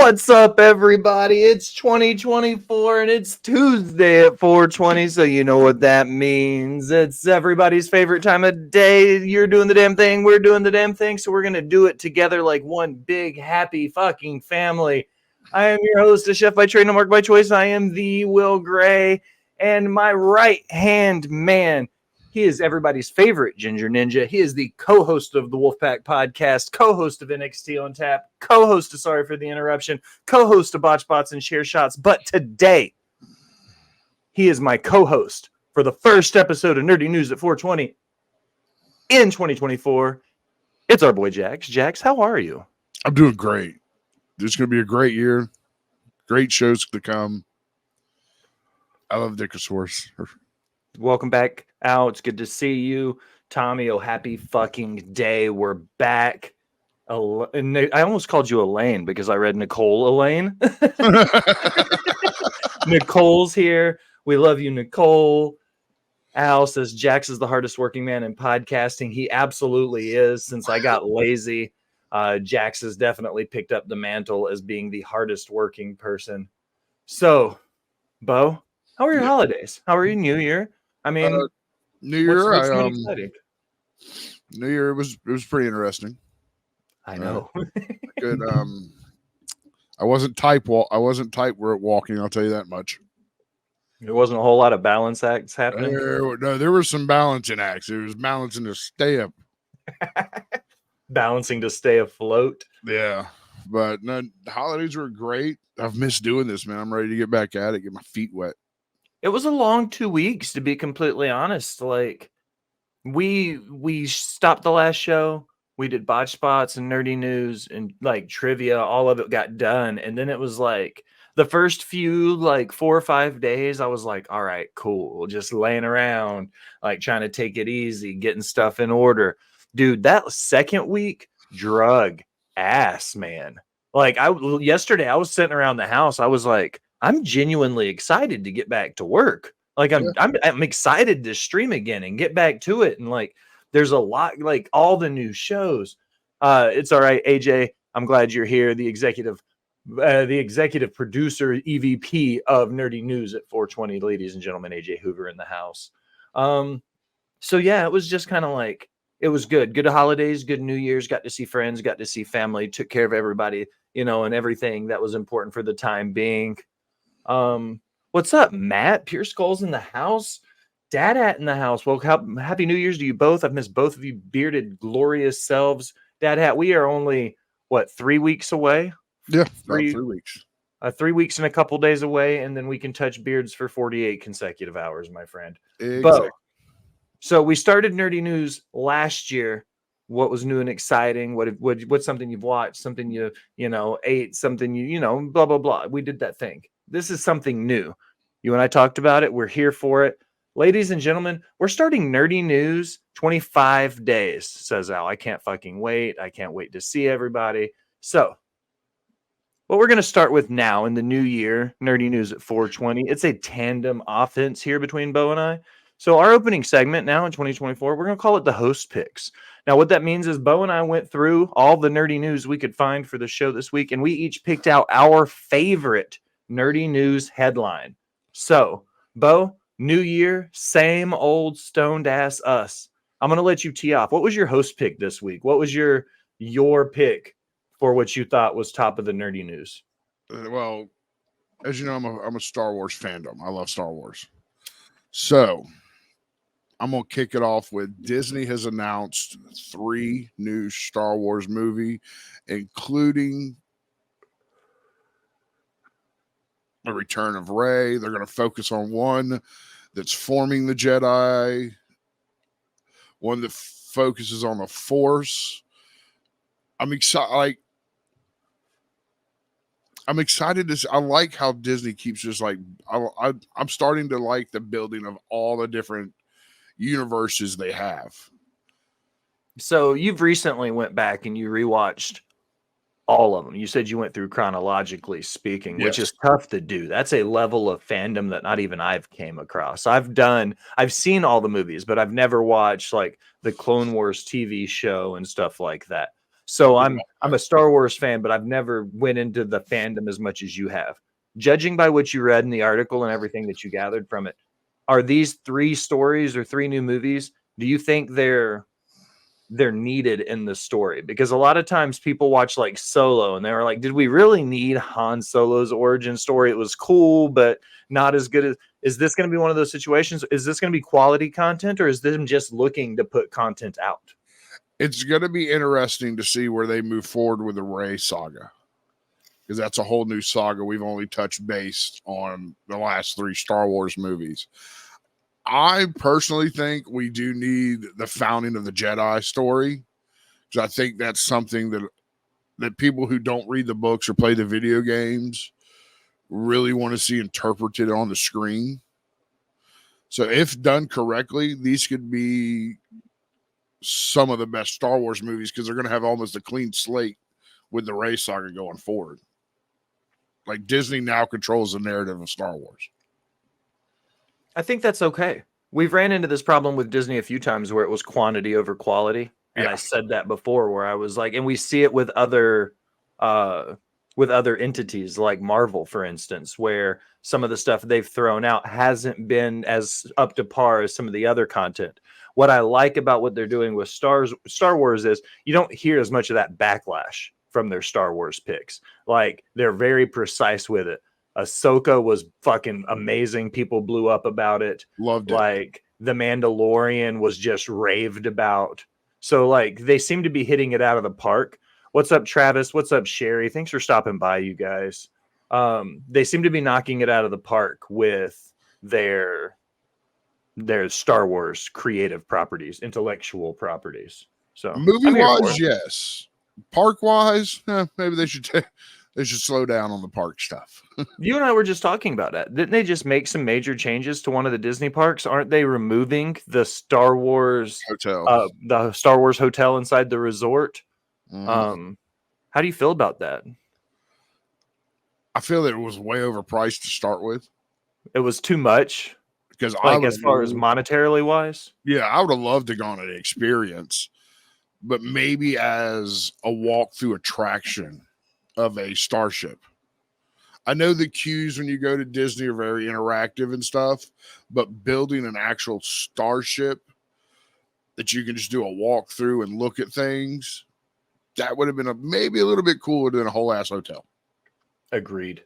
What's up, everybody? It's 2024 and it's Tuesday at 4:20, so you know what that means. It's everybody's favorite time of day. You're doing the damn thing, we're doing the damn thing, so we're going to do it together like one big, happy fucking family. I am your host, a chef by trade, no mark by choice. I am the Will Gray, and my right-hand man, he is everybody's favorite Ginger Ninja. He is the co-host of the Wolfpack Podcast, co-host of NXT on Tap, co-host of Sorry for the Interruption, co-host of Botch Bots and Share Shots. But today, he is my co-host for the first episode of Nerdy News at 420 in 2024. It's our boy Jax. Jax, how are you? I'm doing great. It's going to be a great year. Great shows to come. I love Dickosaurus. Welcome back out. It's good to see you. Tommy, oh, happy fucking day. We're back. I almost called you Elaine because I read Nicole Elaine. Nicole's here. We love you, Nicole. Al says Jax is the hardest working man in podcasting. He absolutely is. Since I got lazy, Jax has definitely picked up the mantle as being the hardest working person. So, Bo, how are your holidays? How are your New Year? I mean, New Year, what's exciting? New Year, it was pretty interesting. I know. Good. I wasn't tight walking. I'll tell you that much. There wasn't a whole lot of balance acts happening. There were some balancing acts. There was balancing to stay up, balancing to stay afloat. Yeah, but no, the holidays were great. I've missed doing this, man. I'm ready to get back at it, get my feet wet. It was a long 2 weeks, to be completely honest. Like, we stopped the last show. We did Botch Spots and Nerdy News and like trivia. All of it got done. And then it was like the first few, like 4 or 5 days, I was like, all right, cool. Just laying around, like trying to take it easy, getting stuff in order. Dude, that second week, drug ass, man. Like yesterday, I was sitting around the house. I was like, I'm genuinely excited to get back to work. Like I'm excited to stream again and get back to it. And like, there's a lot, like all the new shows. It's all right, AJ. I'm glad you're here. The executive producer, EVP of Nerdy News at 420, ladies and gentlemen, AJ Hoover in the house. So yeah, it was just kind of like, it was good. Good holidays, good New Year's, got to see friends, got to see family, took care of everybody, you know, and everything that was important for the time being. What's up, Matt? Pure Skulls in the house. Dad in the house. Well, happy New Year's to you both. I've missed both of you bearded, glorious selves. Dad Hat, we are only, 3 weeks away? Yeah, 3 weeks. 3 weeks and a couple days away, and then we can touch beards for 48 consecutive hours, my friend. Exactly. So we started Nerdy News last year. What was new and exciting? What's something you've watched? Something you ate? Something you blah blah blah. We did that thing. This is something new. You and I talked about it. We're here for it. Ladies and gentlemen, we're starting Nerdy News 25 days, says Al. I can't fucking wait. I can't wait to see everybody. So, what we're going to start with now in the new year, Nerdy News at 420, it's a tandem offense here between Bo and I. So, our opening segment now in 2024, we're going to call it the host picks. Now, what that means is Bo and I went through all the nerdy news we could find for the show this week, and we each picked out our favorite nerdy news headline. So, Bo, new year, same old stoned ass us. I'm going to let you tee off. What was your host pick this week? What was your pick for what you thought was top of the nerdy news? Well, as you know, I'm a Star Wars fandom. I love Star Wars. So, I'm going to kick it off with Disney has announced 3 new Star Wars movies, including The Return of Rey. They're going to focus on one that's forming the Jedi, one that focuses on the Force. I'm excited. I'm excited to see. I like how Disney keeps just like I'm starting to like the building of all the different universes they have. So you've recently went back and you rewatched all of them. You said you went through chronologically speaking, Yes. which is tough to do. That's a level of fandom that not even I've came across. I've seen all the movies, but I've never watched like the Clone Wars TV show and stuff like that. So I'm a Star Wars fan, but I've never went into the fandom as much as you have. Judging by what you read in the article and everything that you gathered from it, are these 3 stories or 3 new movies? Do you think they're needed in the story? Because a lot of times people watch like Solo and they were like, did we really need Han Solo's origin story? It was cool, but not as good as. Is this going to be one of those situations? Is this going to be quality content, or is them just looking to put content out? It's going to be interesting to see where they move forward with the Rey saga, because that's a whole new saga. We've only touched base on the last 3 Star Wars movies. I personally think we do need the founding of the Jedi story, because I think that's something that people who don't read the books or play the video games really want to see interpreted on the screen. So if done correctly, these could be some of the best Star Wars movies, because they're going to have almost a clean slate with the Rey saga going forward. Like, Disney now controls the narrative of Star Wars. I think that's okay. We've ran into this problem with Disney a few times where it was quantity over quality. And I said that before, where I was like, and we see it with other entities like Marvel, for instance, where some of the stuff they've thrown out hasn't been as up to par as some of the other content. What I like about what they're doing with Star Wars is you don't hear as much of that backlash from their Star Wars picks. Like, they're very precise with it. Ahsoka was fucking amazing. People blew up about it. Loved it. Like, The Mandalorian was just raved about. So, like, they seem to be hitting it out of the park. What's up, Travis? What's up, Sherry? Thanks for stopping by, you guys. They seem to be knocking it out of the park with their Star Wars creative properties, intellectual properties. So, movie-wise, yes. Park-wise, maybe they should slow down on the park stuff. You and I were just talking about that. Didn't they just make some major changes to one of the Disney parks? Aren't they removing the Star Wars hotel, the Star Wars hotel inside the resort? Mm-hmm. How do you feel about that? I feel that it was way overpriced to start with. It was too much, because as far as monetarily wise. Yeah, I would have loved to go on an experience, but maybe as a walk-through attraction of a starship. I know the queues when you go to Disney are very interactive and stuff, but building an actual starship that you can just do a walkthrough and look at things, that would have been maybe a little bit cooler than a whole ass hotel. Agreed.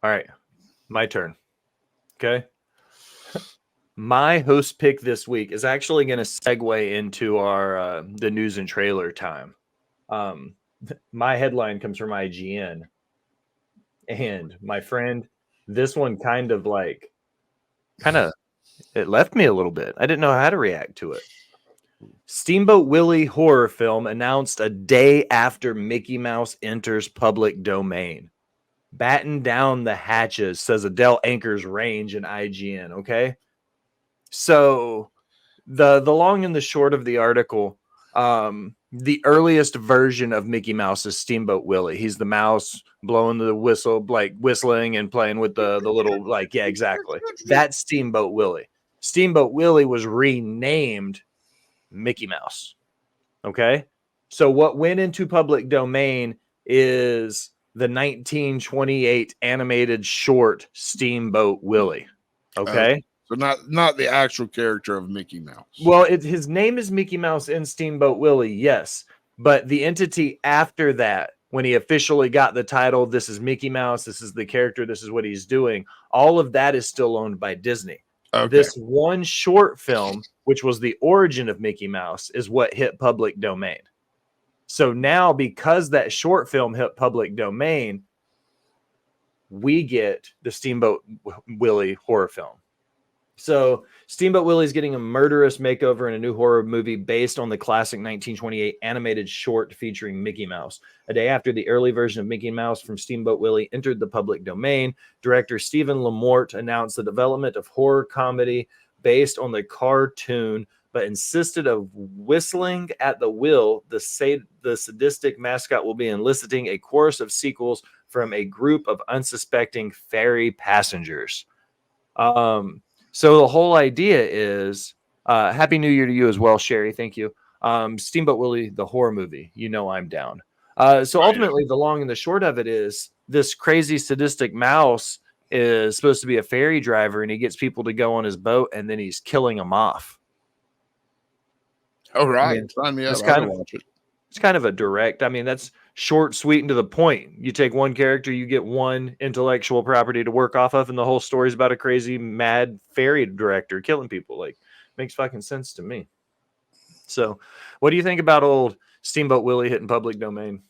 All right, my turn. Okay. My host pick this week is actually going to segue into our the news and trailer time. My headline comes from IGN, and my friend, this one kind of it left me a little bit. I didn't know how to react to it. Steamboat Willie horror film announced a day after Mickey Mouse enters public domain. Batten down the hatches, says Adele Anchors Range in IGN. Okay, so the long and the short of the article. The earliest version of Mickey Mouse is Steamboat Willie. He's the mouse blowing the whistle, like whistling and playing with the little, like, yeah, exactly. That's Steamboat Willie. Steamboat Willie was renamed Mickey Mouse. Okay. So what went into public domain is the 1928 animated short Steamboat Willie. Okay. So not the actual character of Mickey Mouse. Well, his name is Mickey Mouse in Steamboat Willie, yes. But the entity after that, when he officially got the title, this is Mickey Mouse, this is the character, this is what he's doing, all of that is still owned by Disney. Okay. This one short film, which was the origin of Mickey Mouse, is what hit public domain. So now, because that short film hit public domain, we get the Steamboat Willie horror film. So Steamboat Willie's getting a murderous makeover in a new horror movie based on the classic 1928 animated short featuring Mickey Mouse. A day after the early version of Mickey Mouse from Steamboat Willie entered the public domain, director Stephen Lamort announced the development of horror comedy based on the cartoon, but insisted of whistling at the will. The sadistic mascot will be eliciting a chorus of sequels from a group of unsuspecting ferry passengers. So the whole idea is, Happy New Year to you as well, Sherry. Thank you. Steamboat Willie, the horror movie. You know I'm down. So Oh, yeah. ultimately, the long and the short of it is this crazy sadistic mouse is supposed to be a ferry driver, and he gets people to go on his boat, and then he's killing them off. All right. mean, Sign me up. it's I'll kind go of watch it. it's kind of a direct. I mean, that's short, sweet, and to the point. You take one character, you get one intellectual property to work off of, and the whole story's about a crazy, mad ferry director killing people. Like, makes fucking sense to me. So, what do you think about old Steamboat Willie hitting public domain?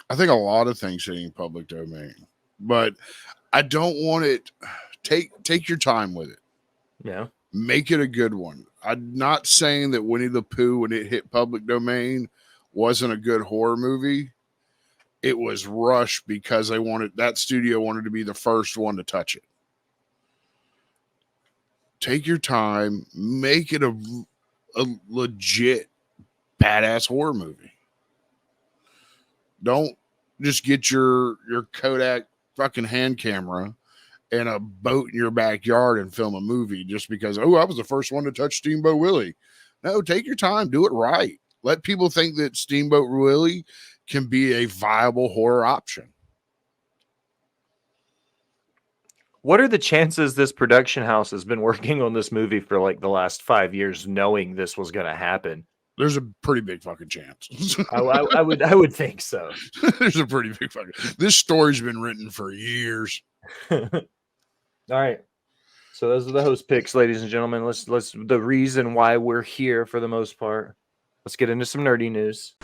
I think a lot of things hitting public domain, but I don't want it. Take your time with it. Yeah. Make it a good one. I'm not saying that Winnie the Pooh, when it hit public domain, wasn't a good horror movie. It was rushed because that studio wanted to be the first one to touch it. Take your time, make it a legit badass horror movie. Don't just get your Kodak fucking hand camera and a boat in your backyard and film a movie just because, oh, I was the first one to touch Steamboat Willie. No, take your time, do it right. Let people think that Steamboat Willie can be a viable horror option. What are the chances this production house has been working on this movie for like the last 5 years, knowing this was going to happen? There's a pretty big fucking chance. I would think so. There's a pretty big fucking. This story's been written for years. All right. So those are the host picks, ladies and gentlemen. Let's the reason why we're here for the most part. Let's get into some nerdy news.